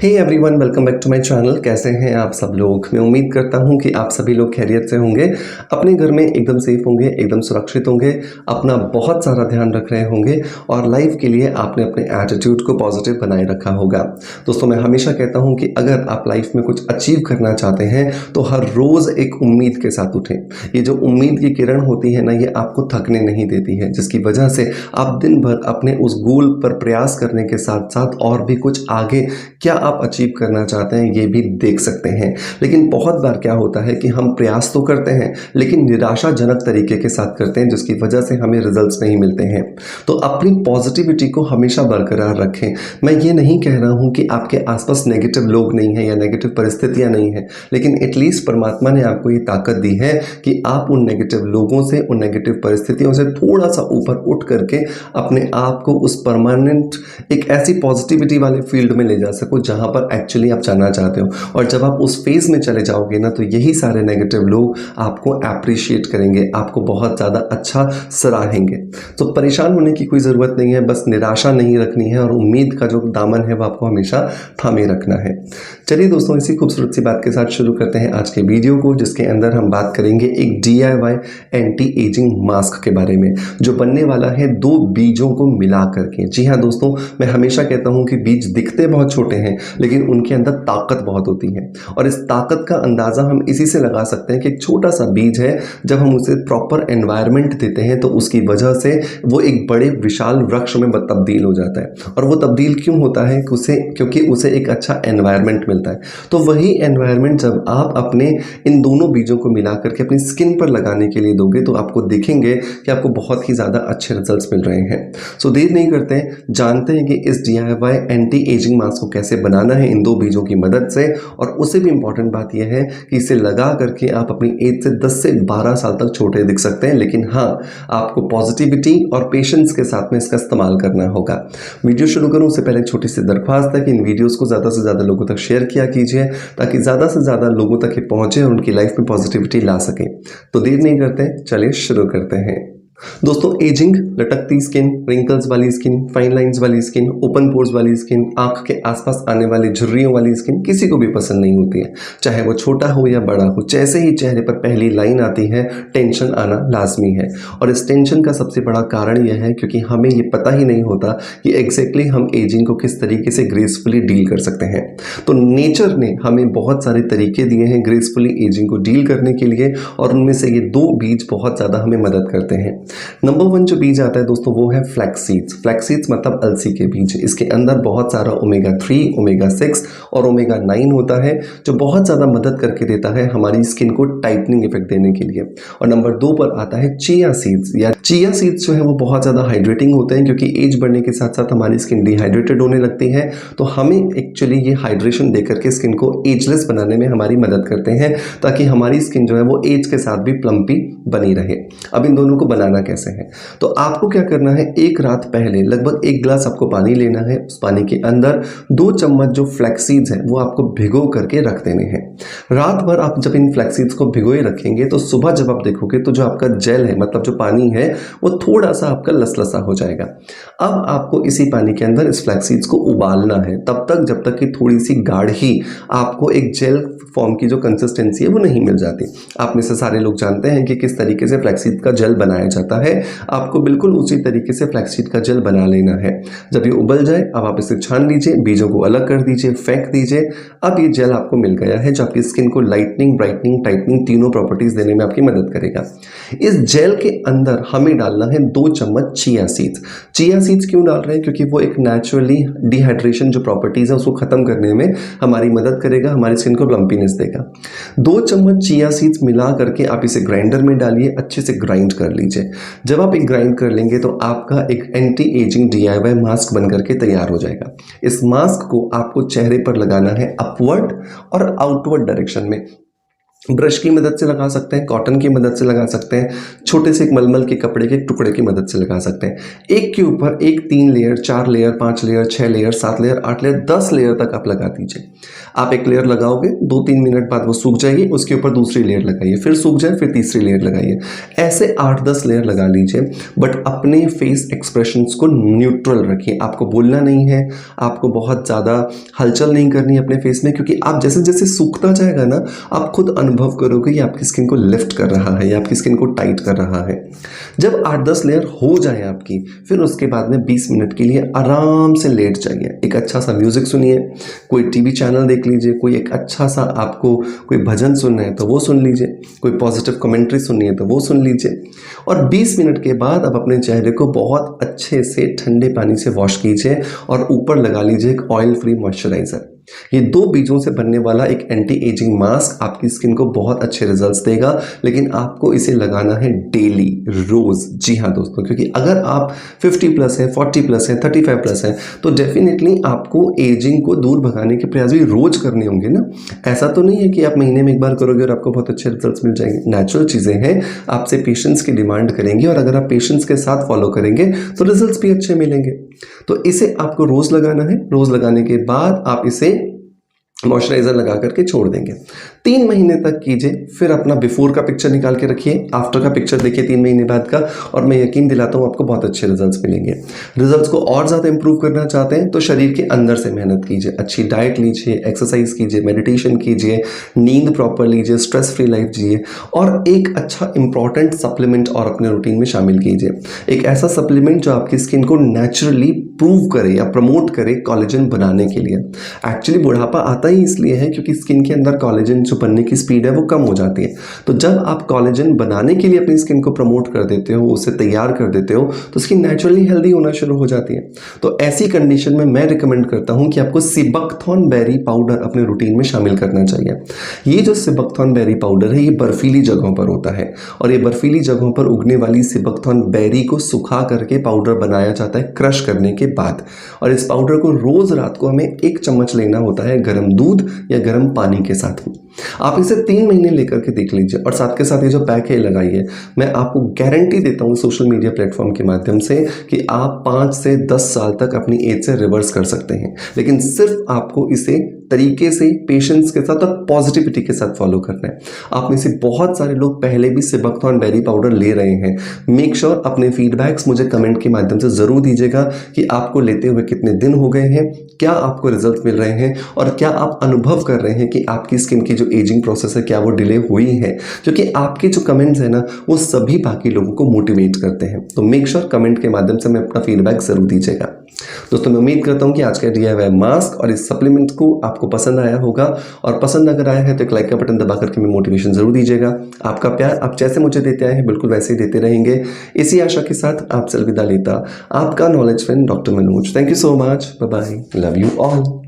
Hey everyone, welcome back to my channel. कैसे हैं आप सब लोग? मैं उम्मीद करता हूं कि आप सभी लोग खैरियत से होंगे, अपने घर में एकदम सेफ होंगे, एकदम सुरक्षित होंगे, अपना बहुत सारा ध्यान रख रहे होंगे और लाइफ के लिए आपने अपने एटीट्यूड को पॉजिटिव बनाए रखा होगा। दोस्तों, मैं हमेशा कहता हूं कि अगर आप लाइफ में कुछ अचीव करना चाहते हैं तो हर रोज़ एक उम्मीद के साथ उठें। ये जो उम्मीद की किरण होती है ना, ये आपको थकने नहीं देती है, जिसकी वजह से आप दिन भर अपने उस गोल पर प्रयास करने के साथ साथ और भी कुछ आगे क्या आप अचीव करना चाहते हैं ये भी देख सकते हैं। लेकिन बहुत बार क्या होता है कि हम प्रयास तो करते हैं लेकिन निराशाजनक तरीके के साथ करते हैं, जिसकी वजह से हमें रिजल्ट्स नहीं मिलते हैं। तो अपनी पॉजिटिविटी को हमेशा बरकरार रखें। मैं ये नहीं कह रहा हूँ कि आपके आसपास नेगेटिव लोग नहीं हैं या नेगेटिव परिस्थितियाँ नहीं हैं, लेकिन एटलीस्ट परमात्मा ने आपको ये ताकत दी है कि आप उन नेगेटिव लोगों से, उन नेगेटिव परिस्थितियों से थोड़ा सा ऊपर उठ करके अपने आप को उस परमानेंट एक ऐसी पॉजिटिविटी वाले फील्ड में ले जा सको जहाँ पर एक्चुअली आप जाना चाहते हो। और जब आप उस फेज में चले जाओगे ना, तो यही सारे नेगेटिव लोग आपको अप्रिशिएट करेंगे, आपको बहुत ज़्यादा अच्छा सराहेंगे। तो परेशान होने की कोई ज़रूरत नहीं है, बस निराशा नहीं रखनी है और उम्मीद का जो दामन है वो आपको हमेशा थामे रखना है। चलिए दोस्तों, इसी खूबसूरत सी बात के साथ शुरू करते हैं आज के वीडियो को, जिसके अंदर हम बात करेंगे एक DIY एंटी एजिंग मास्क के बारे में, जो बनने वाला है 2 बीजों को मिला करके। जी हाँ दोस्तों, मैं हमेशा कहता हूँ कि बीज दिखते बहुत छोटे हैं लेकिन उनके अंदर ताकत बहुत होती है। और इस ताकत का अंदाज़ा हम इसी से लगा सकते हैं कि एक छोटा सा बीज है, जब हम उसे प्रॉपर एनवायरनमेंट देते हैं तो उसकी वजह से वो एक बड़े विशाल वृक्ष में तब्दील हो जाता है। और वो तब्दील क्यों होता है? क्योंकि उसे एक अच्छा एनवायरनमेंट मिलता है। तो वही एनवायरनमेंट जब आप अपने इन दोनों बीजों को मिला करके अपनी स्किन पर लगाने के लिए दोगे तो आपको देखेंगे कि आपको बहुत ही ज़्यादा अच्छे रिजल्ट्स मिल रहे हैं। सो देर नहीं करते हैं, जानते हैं कि इस DIY एंटी एजिंग मास्क को कैसे बनाना है इन 2 बीजों की मदद से। और उससे भी इंपॉर्टेंट बात यह है कि इसे लगा करके आप अपनी एज से 10 से 12 साल तक छोटे दिख सकते हैं, लेकिन हाँ, आपको पॉजिटिविटी और पेशेंस के साथ में इसका इस्तेमाल करना होगा। वीडियो शुरू करूं उससे पहले एक छोटी सी दरख्वास्त है कि इन वीडियोस को ज़्यादा से ज़्यादा लोगों तक शेयर किया कीजिए, ताकि ज़्यादा से ज़्यादा लोगों तक ये पहुँचे और उनकी लाइफ में पॉजिटिविटी ला सके। तो देर नहीं करते, चलिए शुरू करते हैं। दोस्तों, एजिंग, लटकती स्किन, रिंकल्स वाली स्किन, फाइन लाइंस वाली स्किन, ओपन पोर्स वाली स्किन, आंख के आसपास आने वाली झुर्रियों वाली स्किन किसी को भी पसंद नहीं होती है, चाहे वो छोटा हो या बड़ा हो। जैसे ही चेहरे पर पहली लाइन आती है, टेंशन आना लाजमी है। और इस टेंशन का सबसे बड़ा कारण यह है क्योंकि हमें ये पता ही नहीं होता कि एग्जैक्टली हम एजिंग को किस तरीके से ग्रेसफुली डील कर सकते हैं। तो नेचर ने हमें बहुत सारे तरीके दिए हैं ग्रेसफुली एजिंग को डील करने के लिए, और उनमें से ये 2 बीज बहुत ज़्यादा हमें मदद करते हैं। नंबर 1 जो बीज आता है दोस्तों, वो है फ्लैक्स सीड्स। फ्लैक्स सीड्स मतलब अलसी के बीज। इसके अंदर बहुत सारा ओमेगा 3, ओमेगा 6 और ओमेगा 9 होता है, जो बहुत ज़्यादा मदद करके देता है हमारी स्किन को टाइटनिंग इफेक्ट देने के लिए। और नंबर 2 पर आता है चिया सीड्स। या चिया सीड्स जो है वो बहुत ज़्यादा हाइड्रेटिंग होते हैं, क्योंकि एज बढ़ने के साथ साथ हमारी स्किन डिहाइड्रेटेड होने लगती है। तो हमें एक्चुअली ये हाइड्रेशन देकर के स्किन को एजलेस बनाने में हमारी मदद करते हैं, ताकि हमारी स्किन जो है वो एज के साथ भी प्लम्पी बनी रहे। अब इन दोनों को बनाना कैसे है? तो आपको क्या करना है, एक रात पहले लगभग 1 गिलास आपको पानी लेना है। उस पानी के अंदर 2 चम्मच जो फ्लैक्स सीड्स हैं वो आपको भिगो करके रख देने हैं। रात भर आप जब इन फ्लैक्स सीड्स को भिगोए रखेंगे तो सुबह जब आप देखोगे तो जो आपका जेल है, मतलब जो पानी है, वो थोड़ा सा आपका लसलसा हो जाएगा। अब आपको इसी पानी के अंदर इस फ्लैक्स सीड्स को उबालना है, तब तक जब तक कि थोड़ी सी गाढ़ी आपको एक जेल फॉर्म की जो कंसिस्टेंसी है वो नहीं मिल जाती। आप में से सारे लोग जानते हैं कि किस तरीके से फ्लैक्स सीड का जेल बनाया जाता है। आपको बिल्कुल उसी तरीके से फ्लैक्स सीड का जेल बना लेना है। जब ये उबल जाए अब आप इसे छान लीजिए, बीजों को अलग कर दीजिए, फेंक दीजिए। अब ये जेल आपको मिल गया है, जो आपकी स्किन को लाइटनिंग, ब्राइटनिंग, टाइटनिंग तीनों प्रॉपर्टीज देने में आपकी मदद करेगा। इस जेल के अंदर हमें डालना है 2 चम्मच चिया सीड्स। चिया सीड्स क्यों डाल रहे हैं? क्योंकि वो एक नेचुरली डिहाइड्रेशन जो प्रॉपर्टीज है उसको खत्म करने में हमारी मदद करेगा, हमारी स्किन को प्लम्पीनेस देगा। 2 चम्मच चिया सीड्स मिला करके आप इसे ग्राइंडर में डालिए, अच्छे से ग्राइंड कर लीजिए। जब आप एक ग्राइंड कर लेंगे तो आपका एक एंटी एजिंग DIY मास्क बनकर के तैयार हो जाएगा। इस मास्क को आपको चेहरे पर लगाना है अपवर्ड और आउटवर्ड डायरेक्शन में। ब्रश की मदद से लगा सकते हैं, कॉटन की मदद से लगा सकते हैं, छोटे से एक मलमल के कपड़े के टुकड़े की मदद से लगा सकते हैं। एक के ऊपर एक 3 layer, 4 layer, 5 layer, 6 layer, 7 layer, 8 layer, 10 layer तक आप लगा दीजिए। आप एक लेयर लगाओगे, 2-3 मिनट बाद वो सूख जाएगी, उसके ऊपर दूसरी लेयर लगाइए, फिर सूख जाए, फिर तीसरी लेयर लगाइए। ऐसे 8-10 लेयर लगा लीजिए, बट अपने फेस एक्सप्रेशंस को न्यूट्रल रखिए। आपको बोलना नहीं है, आपको बहुत ज़्यादा हलचल नहीं करनी है अपने फेस में, क्योंकि आप जैसे जैसे सूखता जाएगा ना, आप खुद अनुभव करोगे ये आपकी स्किन को लिफ्ट कर रहा है या आपकी स्किन को टाइट कर रहा है। जब 8-10 लेयर हो जाए आपकी, फिर उसके बाद में 20 मिनट के लिए आराम से लेट जाइए। एक अच्छा सा म्यूजिक सुनिए, कोई टीवी चैनल देख लीजिए, कोई एक अच्छा सा आपको कोई भजन सुनना है तो वो सुन लीजिए, कोई पॉजिटिव कमेंट्री सुननी है तो वो सुन लीजिए। और 20 मिनट के बाद आप अपने चेहरे को बहुत अच्छे से ठंडे पानी से वॉश कीजिए और ऊपर लगा लीजिए एक ऑयल फ्री मॉइस्चराइजर। ये 2 बीजों से बनने वाला एक एंटी एजिंग मास्क आपकी स्किन को बहुत अच्छे रिजल्ट्स देगा, लेकिन आपको इसे लगाना है डेली, रोज। जी हाँ दोस्तों, क्योंकि अगर आप 50 प्लस है, 40 प्लस है, 35 प्लस है, तो डेफिनेटली आपको एजिंग को दूर भगाने के प्रयास भी रोज करने होंगे ना। ऐसा तो नहीं है कि आप महीने में एक बार करोगे और आपको बहुत अच्छे रिजल्ट्स मिल जाएंगे। नेचुरल चीज़ें हैं, आपसे पेशेंस की डिमांड करेंगे, और अगर आप पेशेंस के साथ फॉलो करेंगे तो रिजल्ट्स भी अच्छे मिलेंगे। तो इसे आपको रोज लगाना है। रोज लगाने के बाद आप इसे मॉइस्चराइजर लगा करके छोड़ देंगे। 3 महीने तक कीजिए, फिर अपना बिफोर का पिक्चर निकाल के रखिए, आफ्टर का पिक्चर देखिए 3 महीने बाद का, और मैं यकीन दिलाता हूँ आपको बहुत अच्छे रिजल्ट्स मिलेंगे। रिजल्ट्स को और ज़्यादा इंप्रूव करना चाहते हैं तो शरीर के अंदर से मेहनत कीजिए, अच्छी डाइट लीजिए, एक्सरसाइज कीजिए, मेडिटेशन कीजिए, नींद प्रॉपर लीजिए, स्ट्रेस फ्री लाइफ जिए, और एक अच्छा इंपॉर्टेंट सप्लीमेंट और अपने रूटीन में शामिल कीजिए। एक ऐसा सप्लीमेंट जो आपकी स्किन को नेचुरली प्रूव करे या प्रमोट करे कॉलेजन बनाने के लिए। एक्चुअली बुढ़ापा आता ही इसलिए है क्योंकि स्किन के अंदर कॉलेजन जो बनने की स्पीड है वो कम हो जाती है। तो जब आप कॉलेजन बनाने के लिए अपनी स्किन को प्रमोट कर देते हो, उसे तैयार कर देते हो, तो स्किन नेचुरली हेल्दी होना शुरू हो जाती है। तो ऐसी कंडीशन में मैं रिकमेंड करता हूं कि आपको सिबकथॉर्न बेरी पाउडर अपने रूटीन में शामिल करना चाहिए। ये जो सिबकथॉर्न बेरी पाउडर है ये बर्फीली जगहों पर होता है, और ये बर्फीली जगहों पर उगने वाली सिबकथॉर्न बेरी को सुखा करके पाउडर बनाया जाता है क्रश करने के बाद। और इस पाउडर को रोज रात को हमें 1 चम्मच लेना होता है गर्म दूध या गर्म पानी के साथ में। आप इसे 3 महीने लेकर के देख लीजिए, और साथ के साथ ये जो पैक है लगाइए। मैं आपको गारंटी देता हूँ सोशल मीडिया प्लेटफॉर्म के माध्यम से कि आप 5 से 10 साल तक अपनी एज से रिवर्स कर सकते हैं, लेकिन सिर्फ आपको इसे तरीके से, पेशेंस के साथ और पॉजिटिविटी के साथ फॉलो करना है। आप में से बहुत सारे लोग पहले भी सिबकथॉर्न बेरी पाउडर ले रहे हैं। मेक श्योर अपने फीडबैक्स मुझे कमेंट के माध्यम से ज़रूर दीजिएगा कि आपको लेते हुए कितने दिन हो गए हैं, क्या आपको रिजल्ट मिल रहे हैं, और क्या आप अनुभव कर रहे हैं कि आपकी स्किन की जो एजिंग प्रोसेस है क्या वो डिले हुई है। क्योंकि आपके जो कमेंट्स हैं ना, वो सभी बाकी लोगों को मोटिवेट करते हैं। तो मेक श्योर कमेंट के माध्यम से मैं अपना फीडबैक ज़रूर दीजिएगा। दोस्तों मैं उम्मीद करता हूं कि आज का DIY मास्क और इस सप्लीमेंट को आपको पसंद आया होगा, और पसंद अगर आया है तो एक लाइक का बटन दबा करके हमें मोटिवेशन जरूर दीजिएगा। आपका प्यार आप जैसे मुझे देते आए हैं बिल्कुल वैसे ही देते रहेंगे। इसी आशा के साथ आपसे अलविदा लेता आपका knowledge friend doctor Manoj. Thank you so much, bye bye, love you all.